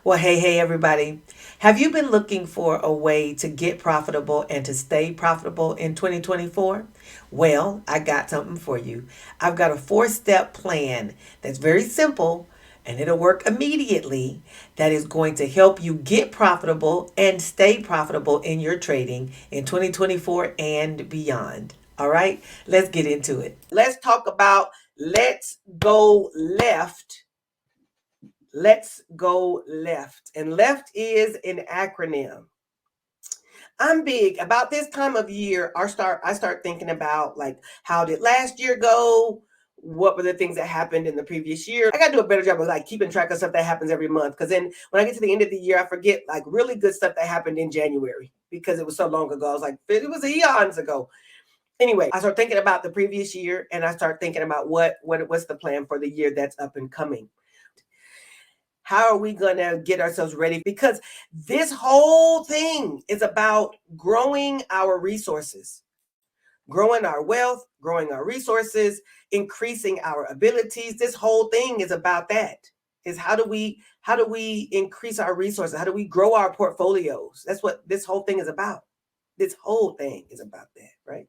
Well, hey, everybody. Have you been looking for a way to get profitable and to stay profitable in 2024? Well, I got something for you. I've got a four-step plan that's very simple and it'll work immediately that is going to help you get profitable and stay profitable in your trading in 2024 and beyond. All right, let's get into it. Let's talk about let's go left. Let's go left. And left is an acronym. I'm big about this time of year. I start thinking about like how did last year go? What were the things that happened in the previous year? I gotta do a better job of like keeping track of stuff that happens every month. Because then when I get to the end of the year, I forget like really good stuff that happened in January because it was so long ago. I was like, it was eons ago. Anyway, I start thinking about the previous year and I start thinking about what's the plan for the year that's up and coming. How are we going to get ourselves ready? Because this whole thing is about growing our resources, growing our wealth, growing our resources, increasing our abilities. This whole thing is about that. Is how do we increase our resources? How do we grow our portfolios? That's what this whole thing is about. This whole thing is about that, right?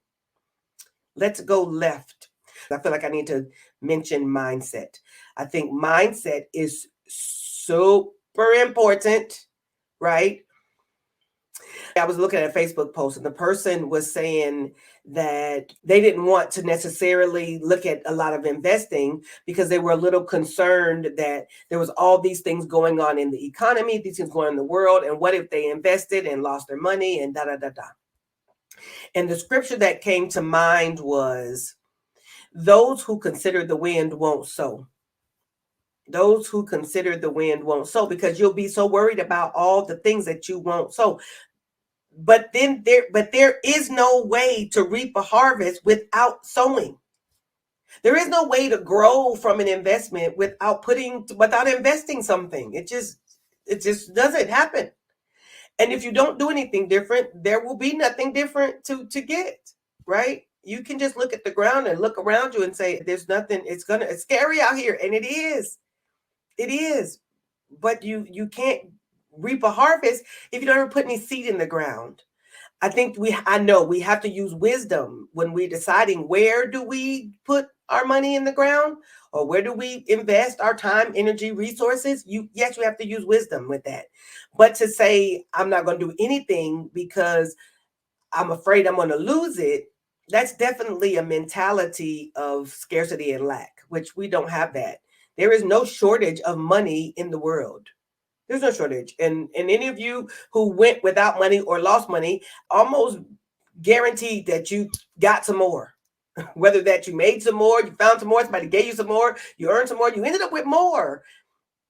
Let's go left. I feel like I need to mention mindset. I think mindset is super important, right? I was looking at a Facebook post and the person was saying that they didn't want to necessarily look at a lot of investing because they were a little concerned that there was all these things going on in the economy, these things going on in the world, and what if they invested and lost their money and da da da da. And the scripture that came to mind was, those who consider the wind won't sow. Those who consider the wind won't sow, because you'll be so worried about all the things that you won't sow. But there is no way to reap a harvest without sowing. There is no way to grow from an investment without investing something. It just doesn't happen. And if you don't do anything different, there will be nothing different to get, right? You can just look at the ground and look around you and say, there's nothing, it's scary out here. And it is. It is. But you can't reap a harvest if you don't ever put any seed in the ground. I know we have to use wisdom when we're deciding where do we put our money in the ground or where do we invest our time, energy, resources. Yes, we have to use wisdom with that. But to say I'm not going to do anything because I'm afraid I'm going to lose it, that's definitely a mentality of scarcity and lack, which we don't have that. There is no shortage of money in the world. There's no shortage. And any of you who went without money or lost money, almost guaranteed that you got some more. Whether that you made some more, you found some more, somebody gave you some more, you earned some more, you ended up with more.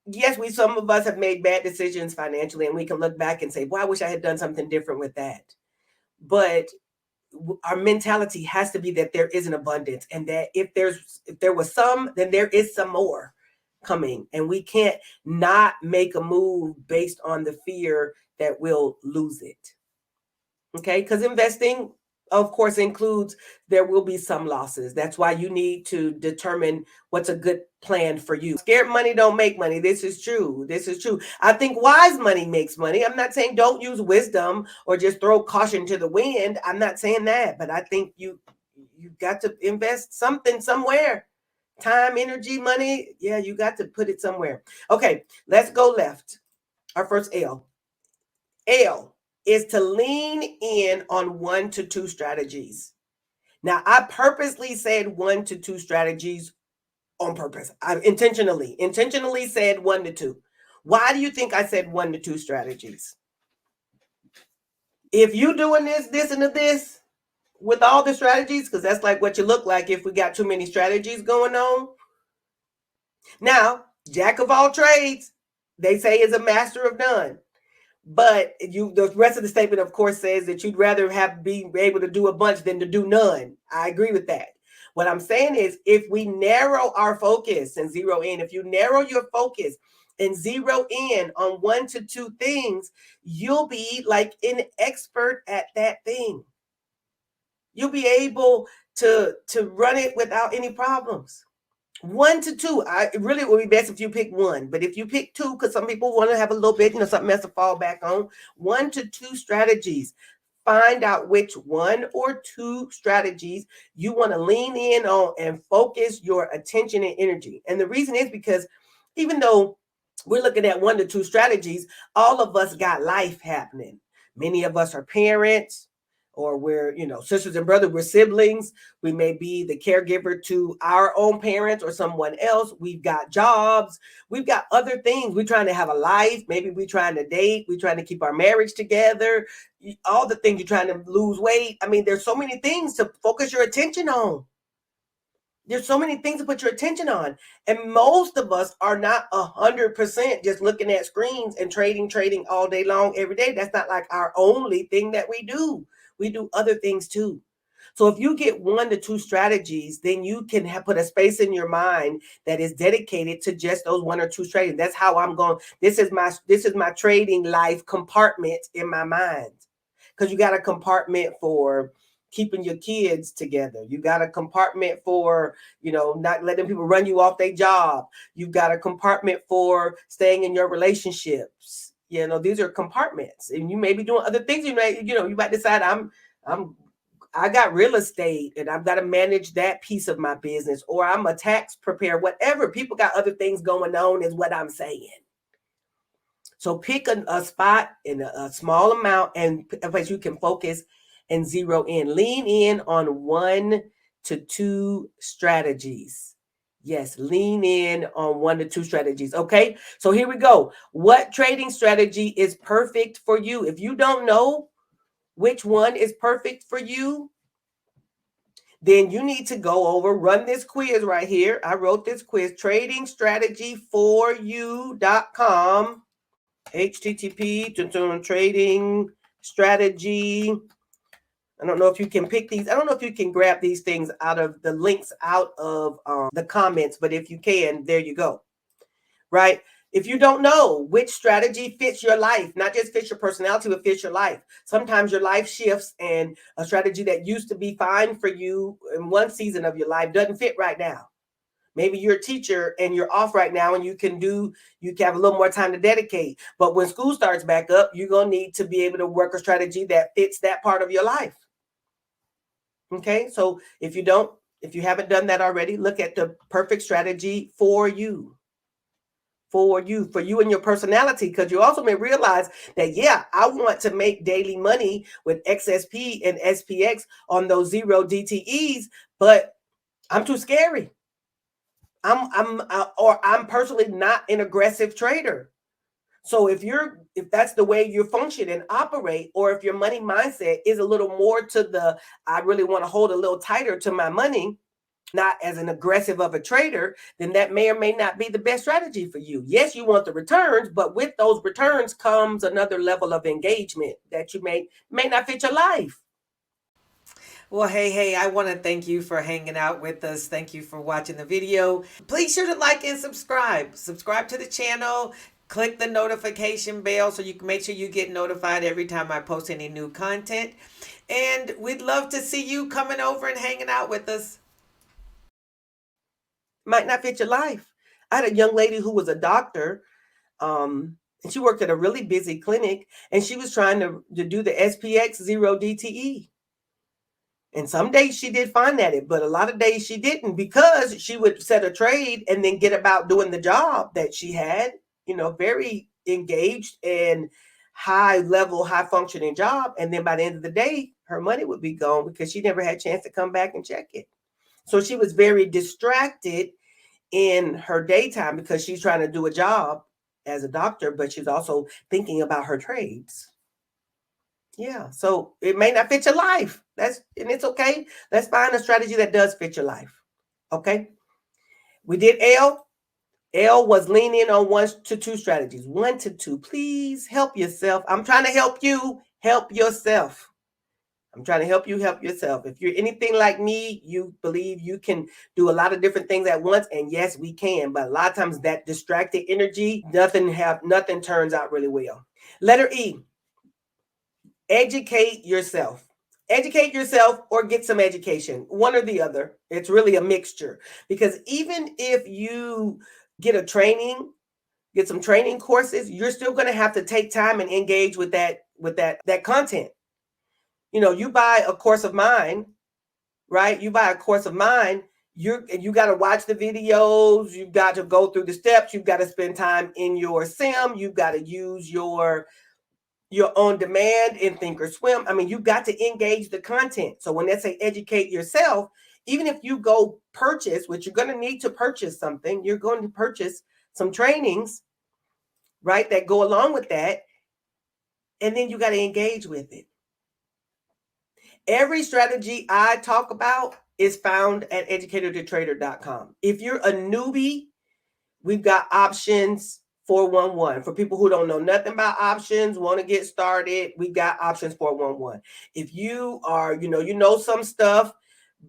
Yes, some of us have made bad decisions financially, and we can look back and say, well, I wish I had done something different with that. But our mentality has to be that there is an abundance, and that if there was some, then there is some more coming, and we can't not make a move based on the fear that we'll lose it. Okay, because investing, of course, includes there will be some losses. That's why you need to determine what's a good plan for you. Scared money don't make money. This is true. This is true. I think wise money makes money. I'm not saying don't use wisdom or just throw caution to the wind. I'm not saying that, but I think you've got to invest something somewhere. Time, energy, money. Yeah, you got to put it somewhere. Okay, let's go left. Our first L. L is to lean in on 1 to 2 strategies. Now, I purposely said 1 to 2 strategies on purpose. I intentionally said 1 to 2. Why do you think I said 1 to 2 strategies? If you doing this, and this with all the strategies, because that's like what you look like if we got too many strategies going on. Now, jack of all trades, they say, is a master of none. But the rest of the statement, of course, says that you'd rather be able to do a bunch than to do none. I agree with that. What I'm saying is, if we narrow our focus and zero in, if you narrow your focus and zero in on 1 to 2 things, you'll be like an expert at that thing. You'll be able to run it without any problems. 1 to 2. It really would be best if you pick one. But if you pick two, because some people want to have a little bit, something else to fall back on. 1 to 2 strategies. Find out which one or two strategies you want to lean in on and focus your attention and energy. And the reason is because even though we're looking at 1 to 2 strategies, all of us got life happening. Many of us are parents, or we're, sisters and brothers, we're siblings. We may be the caregiver to our own parents or someone else. We've got jobs. We've got other things. We're trying to have a life. Maybe we're trying to date. We're trying to keep our marriage together. All the things, you're trying to lose weight. I mean, there's so many things to focus your attention on. There's so many things to put your attention on. And most of us are not 100% just looking at screens and trading all day long, every day. That's not like our only thing that we do. We do other things too. So if you get 1 to 2 strategies, then you can put a space in your mind that is dedicated to just those 1 or 2 strategies. That's how I'm going. This is my trading life compartment in my mind. Because you got a compartment for keeping your kids together. You got a compartment for, not letting people run you off their job. You've got a compartment for staying in your relationships. These are compartments, and you may be doing other things. You might decide I got real estate and I've got to manage that piece of my business, or I'm a tax preparer, whatever. People got other things going on is what I'm saying. So pick a spot in a small amount and a place you can focus and zero in. Lean in on 1 to 2 strategies. Yes, lean in on 1 to 2 strategies. Okay, so here we go. What trading strategy is perfect for you? If you don't know which one is perfect for you, then you need to go over, run this quiz right here. I wrote this quiz, tradingstrategyforyou.com. HTTP trading strategy. I don't know if you can pick these. I don't know if you can grab these things out of the links out of the comments, but if you can, there you go. Right? If you don't know which strategy fits your life, not just fits your personality, but fits your life. Sometimes your life shifts and a strategy that used to be fine for you in one season of your life doesn't fit right now. Maybe you're a teacher and you're off right now and you can have a little more time to dedicate. But when school starts back up, you're going to need to be able to work a strategy that fits that part of your life. Okay, so if you haven't done that already, look at the perfect strategy for you. For you and your personality, because you also may realize that, I want to make daily money with XSP and SPX on those 0 DTEs, but I'm too scary. I'm personally not an aggressive trader. So if that's the way you function and operate, or if your money mindset is a little more to the, I really want to hold a little tighter to my money, not as an aggressive of a trader, then that may or may not be the best strategy for you. Yes, you want the returns, but with those returns comes another level of engagement that you may not fit your life. Well, hey, I want to thank you for hanging out with us. Thank you for watching the video. Please sure to like and subscribe. Subscribe to the channel. Click the notification bell so you can make sure you get notified every time I post any new content. And we'd love to see you coming over and hanging out with us. Might not fit your life. I had a young lady who was a doctor, and she worked at a really busy clinic, and she was trying to do the SPX 0 DTE. And some days she did fine at it, but a lot of days she didn't, because she would set a trade and then get about doing the job that she had, very engaged and high level, high functioning job. And then by the end of the day, her money would be gone because she never had a chance to come back and check it. So she was very distracted in her daytime because she's trying to do a job as a doctor, but she's also thinking about her trades. Yeah, so it may not fit your life. And it's okay. Let's find a strategy that does fit your life. Okay. We did L. L was lean in on 1 to 2 strategies. 1 to 2. Please help yourself. I'm trying to help you help yourself. I'm trying to help you help yourself. If you're anything like me, you believe you can do a lot of different things at once. And yes, we can. But a lot of times that distracted energy, nothing turns out really well. Letter E. Educate yourself. Educate yourself or get some education, one or the other. It's really a mixture, because even if you get a training, get some training courses, you're still going to have to take time and engage with that content. You know, you buy a course of mine, right? You buy a course of mine, you got to watch the videos, you've got to go through the steps, you've got to spend time in your sim, you've got to use your on demand in Thinkorswim. I mean, you've got to engage the content. So when they say educate yourself, even if you go purchase, which you're going to need to purchase something, you're going to purchase some trainings, right, that go along with that, and then you got to engage with it. Every strategy I talk about is found at educatortotrader.com. If you're a newbie, we've got options 411. For people who don't know nothing about options, want to get started, we got options 411. If you are, you know some stuff,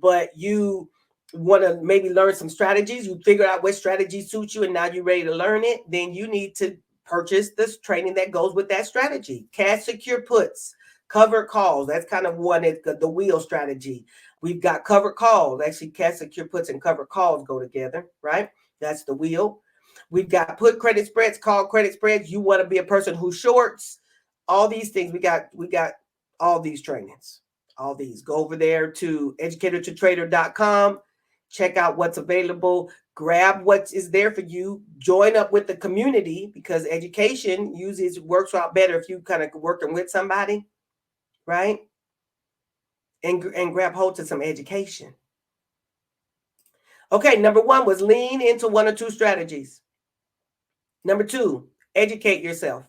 but you want to maybe learn some strategies, you figure out what strategy suits you, and now you're ready to learn it, then you need to purchase this training that goes with that strategy. Cash secure puts, covered calls. That's kind of one, it's the wheel strategy. We've got covered calls. Actually, cash secure puts and covered calls go together, right? That's the wheel. We've got put credit spreads, call credit spreads. You want to be a person who shorts, all these things. We got all these trainings, all these. Go over there to educatortotrader.com, check out what's available, grab what is there for you, join up with the community, because education usually works out better if you kind of working with somebody, right? And grab hold to some education. Okay, number one was lean into one or two strategies. Number two, educate yourself.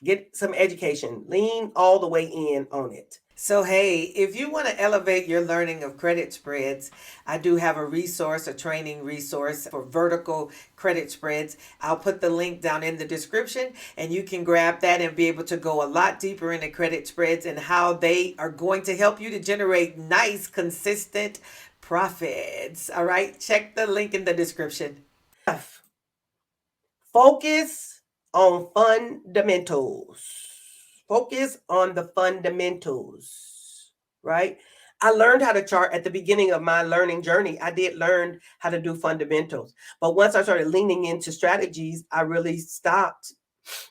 Get some education. Lean all the way in on it. So, hey, if you want to elevate your learning of credit spreads, I do have a resource, a training resource for vertical credit spreads. I'll put the link down in the description, and you can grab that and be able to go a lot deeper into credit spreads and how they are going to help you to generate nice, consistent profits. All right, check the link in the description. Focus on fundamentals. Focus on the fundamentals, right? I learned how to chart at the beginning of my learning journey. I did learn how to do fundamentals. But once I started leaning into strategies, I really stopped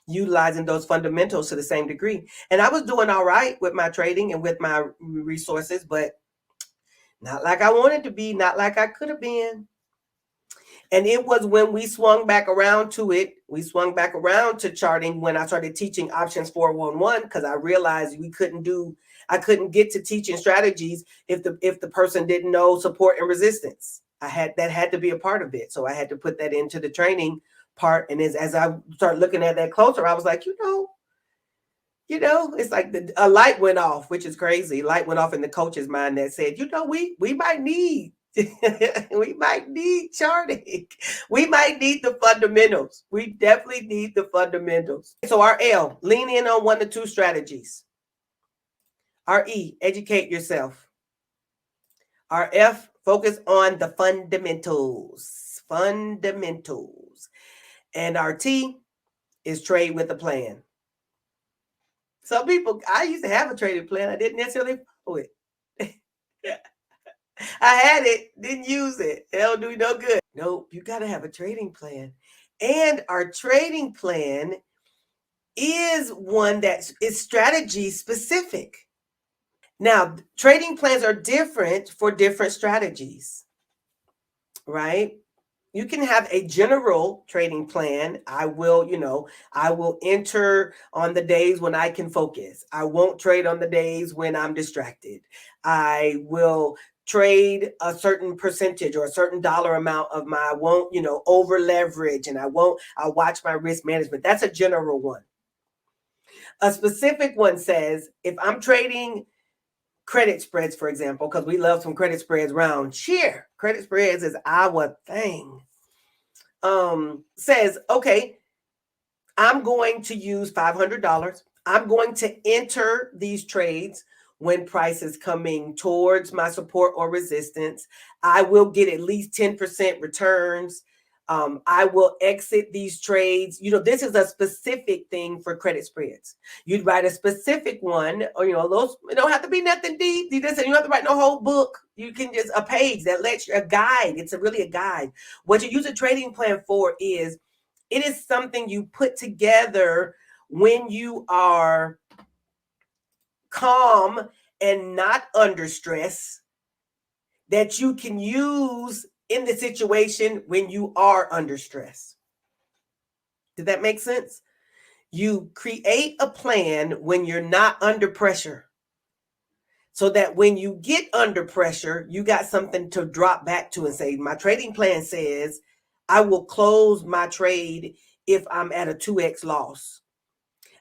utilizing those fundamentals to the same degree. And I was doing all right with my trading and with my resources, but not like I wanted to be, not like I could have been. And it was when we swung back around to it, we swung back around to charting when I started teaching options 411, because I realized I couldn't get to teaching strategies if the person didn't know support and resistance. That had to be a part of it. So I had to put that into the training part. And as I started looking at that closer, I was like, it's like a light went off, which is crazy. Light went off in the coach's mind that said, we might need we might need charting. We might need the fundamentals. We definitely need the fundamentals. So our L, lean in on one to two strategies. Our E, educate yourself. Our F, focus on the fundamentals. Fundamentals. And our T is trade with a plan. Some people, I used to have a trading plan. I didn't necessarily follow it. I had it, didn't use it. It'll do no good. Nope, you got to have a trading plan. And our trading plan is one that is strategy specific. Now, trading plans are different for different strategies, right? You can have a general trading plan. I will enter on the days when I can focus. I won't trade on the days when I'm distracted. I will trade a certain percentage or a certain dollar amount of I won't, over leverage, and I'll watch my risk management. That's a general one. A specific one says, if I'm trading credit spreads, for example, because we love some credit spreads around here. Credit spreads is our thing. Says, okay, I'm going to use $500. I'm going to enter these trades when price is coming towards my support or resistance. I will get at least 10% returns. I will exit these trades. This is a specific thing for credit spreads. You'd write a specific one, or those, it don't have to be nothing deep. You don't have to write no whole book. You can just a page that lets you, a guide. It's really a guide. What you use a trading plan for is, it is something you put together when you are calm and not under stress, that you can use in the situation when you are under stress. Did that make sense? You create a plan when you're not under pressure, so that when you get under pressure, you got something to drop back to and say, my trading plan says I will close my trade if I'm at a 2x loss.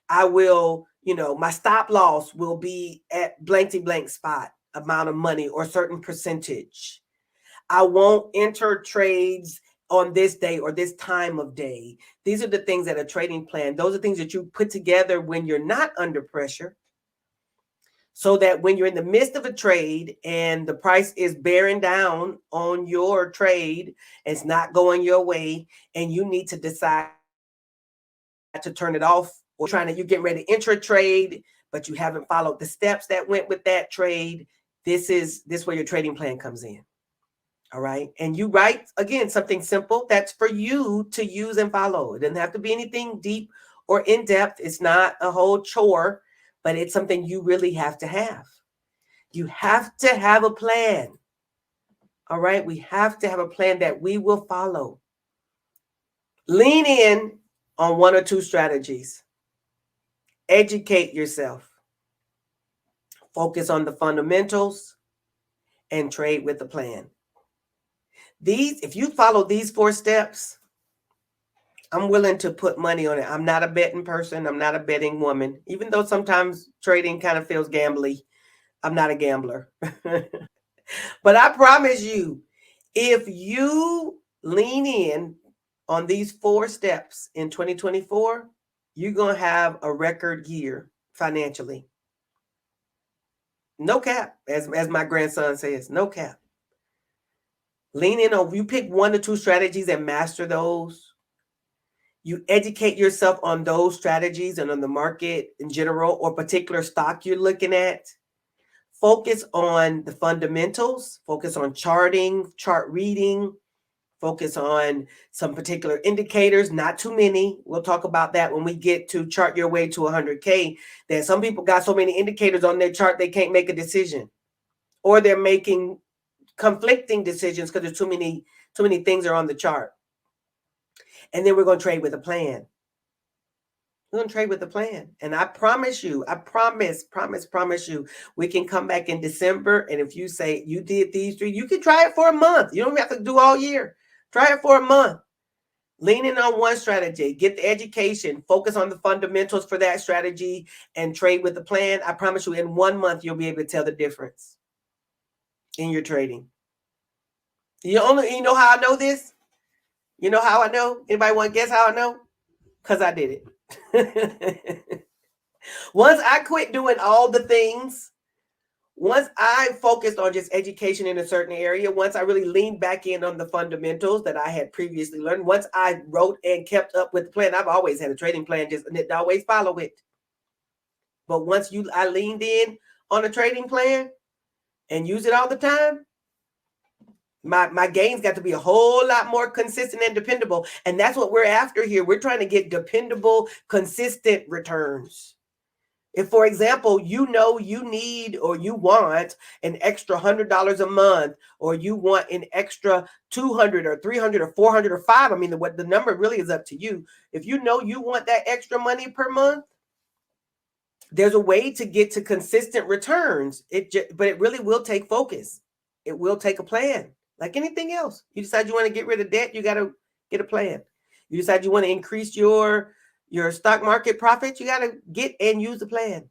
I will, my stop loss will be at blankety blank spot amount of money or certain percentage. I won't enter trades on this day or this time of day. These are the things that a trading plan, those are things that you put together when you're not under pressure, so that when you're in the midst of a trade and the price is bearing down on your trade, it's not going your way, and you need to decide to turn it off, or you get ready to enter a trade, but you haven't followed the steps that went with that trade. This where your trading plan comes in. All right. And you write, again, something simple that's for you to use and follow. It doesn't have to be anything deep or in depth. It's not a whole chore, but it's something you really have to have. You have to have a plan. All right. We have to have a plan that we will follow. Lean in on one or two strategies. Educate yourself. Focus on the fundamentals and trade with a plan. If you follow these 4 steps, I'm willing to put money on it. I'm not a betting person. I'm not a betting woman. Even though sometimes trading kind of feels gambly, I'm not a gambler. But I promise you, if you lean in on these 4 steps in 2024, you're going to have a record year financially. No cap, as my grandson says, no cap. Lean in on, you pick 1 or 2 strategies and master those. You educate yourself on those strategies and on the market in general, or particular stock you're looking at. Focus on the fundamentals, focus on charting, chart reading, focus on some particular indicators, not too many. We'll talk about that when we get to chart your way to 100K. That some people got so many indicators on their chart, they can't make a decision, or they're making conflicting decisions because there's too many things are on the chart. And then we're going to trade with a plan. We're going to trade with a plan. And I promise you, promise you, we can come back in December. And if you say you did these 3, you can try it for a month. You don't have to do all year. Try it for a month. Lean in on one strategy, get the education, focus on the fundamentals for that strategy, and trade with the plan. I promise you, in 1 month, you'll be able to tell the difference in your trading. You know how I know this? You know how I know? Anybody want to guess how I know? Because I did it. Once I quit doing all the things, once I focused on just education in a certain area, once I really leaned back in on the fundamentals that I had previously learned, once I wrote and kept up with the plan, I've always had a trading plan, just always follow it. But once I leaned in on a trading plan and use it all the time, my gains got to be a whole lot more consistent and dependable. And that's what we're after here. We're trying to get dependable, consistent returns. If, for example, you need or you want an extra $100 a month, or you want an extra 200 or 300 or 400 or 5, I mean, the number really is up to you. If you know you want that extra money per month, there's a way to get to consistent returns. But it really will take focus. It will take a plan. Like anything else, you decide you want to get rid of debt, you got to get a plan. You decide you want to increase your stock market profits, you got to get and use the plan.